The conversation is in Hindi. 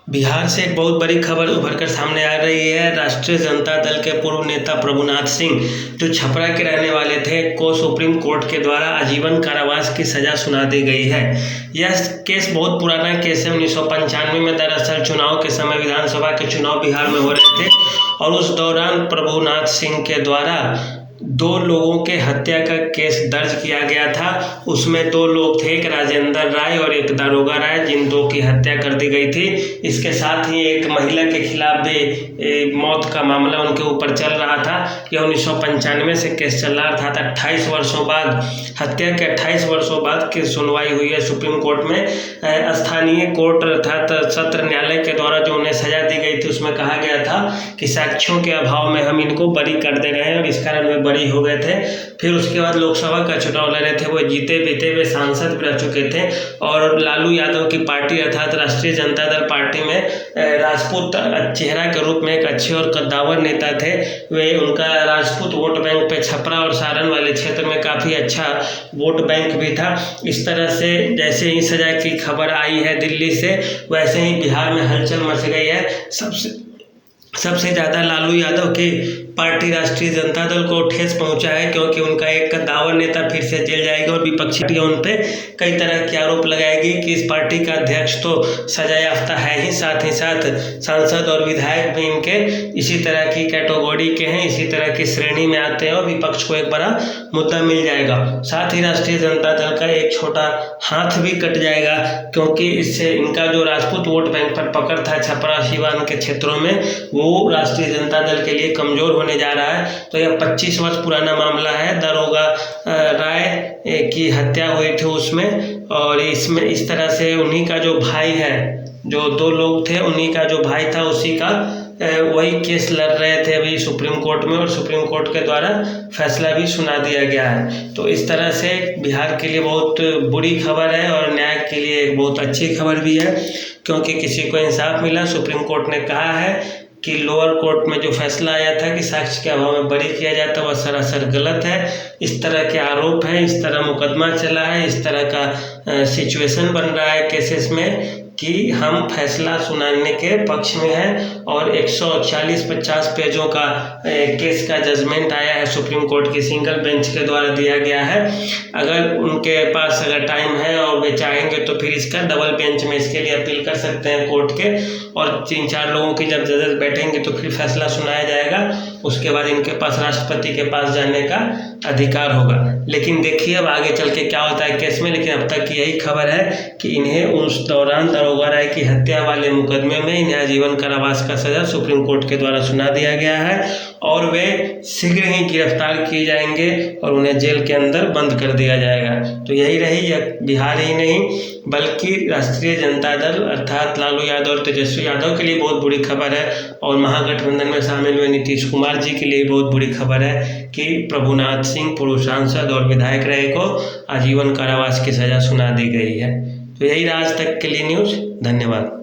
बिहार से एक बहुत बड़ी खबर उभर कर सामने आ रही है। राष्ट्रीय जनता दल के पूर्व नेता प्रभुनाथ सिंह, जो छपरा के रहने वाले थे, को सुप्रीम कोर्ट के द्वारा आजीवन कारावास की सजा सुना दी गई है। यह केस बहुत पुराना केस है। 1995 में दरअसल चुनाव के समय विधानसभा के चुनाव बिहार में हो रहे थे और उस दौरान प्रभुनाथ सिंह के द्वारा 2 लोगों के हत्या का केस दर्ज किया गया था। उसमें 2 लोग थे, एक राजेंद्र राय और एक दारोगा राय, जिन 2 की हत्या कर दी गई थी। इसके साथ ही एक महिला के खिलाफ भी मौत का मामला उनके ऊपर चल रहा था। यह 1995 से केस चल रहा था। 28 वर्षों बाद, हत्या के 28 वर्षों बाद की सुनवाई हुई है सुप्रीम कोर्ट में। स्थानीय कोर्ट अर्थात सत्र न्यायालय के द्वारा जो उन्हें सजा दी गई थी, उसमें कहा गया था कि साक्ष्यों के अभाव में हम इनको बरी कर दे रहे हैं और इस कारण वे बरी हो गए थे। फिर उसके बाद लोकसभा का चुनाव लड़े थे, वो जीते बीते वे सांसद भी रह चुके थे और लालू यादव की पार्टी अर्थात राष्ट्रीय जनता दल पार्टी में राजपूत चेहरा के रूप में एक अच्छे और कद्दावर नेता थे। वे उनका राजपूत वोट बैंक पे छपरा और सारण वाले क्षेत्र में काफ़ी अच्छा वोट बैंक भी था। इस तरह से जैसे ही सजा की खबर आई है दिल्ली से, वैसे ही बिहार में हलचल मच गई है। सबसे ज़्यादा लालू यादव की पार्टी राष्ट्रीय जनता दल को ठेस पहुंचा है, क्योंकि उनका एक कद्दावर नेता फिर से जेल जाएगा और विपक्षी पार्टियां उन पे कई तरह के आरोप लगाएगी कि इस पार्टी का अध्यक्ष तो सजा याफ्ता है ही, साथ सांसद और विधायक भी इनके इसी तरह की कैटेगरी के हैं, इसी तरह की श्रेणी में आते हैं और विपक्ष को एक बड़ा मुद्दा मिल जाएगा। साथ ही राष्ट्रीय जनता दल का एक छोटा हाथ भी कट जाएगा, क्योंकि इससे इनका जो राजपूत वोट बैंक पर पकड़ था छपरा सीवान के क्षेत्रों में, वो राष्ट्रीय जनता दल के लिए कमजोर होने जा रहा है। तो यह 25 वर्ष पुराना मामला है। दारोगा राय की हत्या हुई थी उसमें, और इसमें इस तरह से उन्हीं का जो भाई है, जो 2 लोग थे, उन्हीं का जो भाई था उसी का वही केस लड़ रहे थे अभी सुप्रीम कोर्ट में, और सुप्रीम कोर्ट के द्वारा फैसला भी सुना दिया गया है। तो इस तरह से बिहार के लिए बहुत बुरी खबर है और न्याय के लिए एक बहुत अच्छी खबर भी है, क्योंकि किसी को इंसाफ मिला। सुप्रीम कोर्ट ने कहा है कि लोअर कोर्ट में जो फैसला आया था कि साक्ष्य के अभाव में बरी किया जाता, वह सरासर गलत है। इस तरह के आरोप हैं, इस तरह मुकदमा चला है, इस तरह का सिचुएशन बन रहा है केसेस में कि हम फैसला सुनाने के पक्ष में हैं और 140-50 पेजों का केस का जजमेंट आया है सुप्रीम कोर्ट की सिंगल बेंच के द्वारा दिया गया है। अगर उनके पास अगर टाइम है और वे चाहेंगे तो फिर इसका डबल बेंच में इसके लिए अपील कर सकते हैं कोर्ट के, और 3-4 लोगों की जब जजेस बैठेंगे तो फिर फैसला सुनाया जाएगा। उसके बाद इनके पास राष्ट्रपति के पास जाने का अधिकार होगा। लेकिन देखिए अब आगे चल के क्या होता है केस में। लेकिन अब तक की यही खबर है कि इन्हें उस दौरान दारोगा राय की हत्या वाले मुकदमे में इन्हें आजीवन कारावास का सजा सुप्रीम कोर्ट के द्वारा सुना दिया गया है और वे शीघ्र ही गिरफ्तार किए जाएंगे और उन्हें जेल के अंदर बंद कर दिया जाएगा। तो यही रही, यह बिहार ही नहीं बल्कि राष्ट्रीय जनता दल अर्थात लालू यादव और तेजस्वी यादव के लिए बहुत बुरी खबर है, और महागठबंधन में शामिल हुए नीतीश कुमार जी के लिए बहुत बुरी खबर है कि प्रभुनाथ सिंह पूर्व सांसद और विधायक रहे को आजीवन कारावास की सजा सुना दी गई है। तो यही आज तक के लिए न्यूज़। धन्यवाद।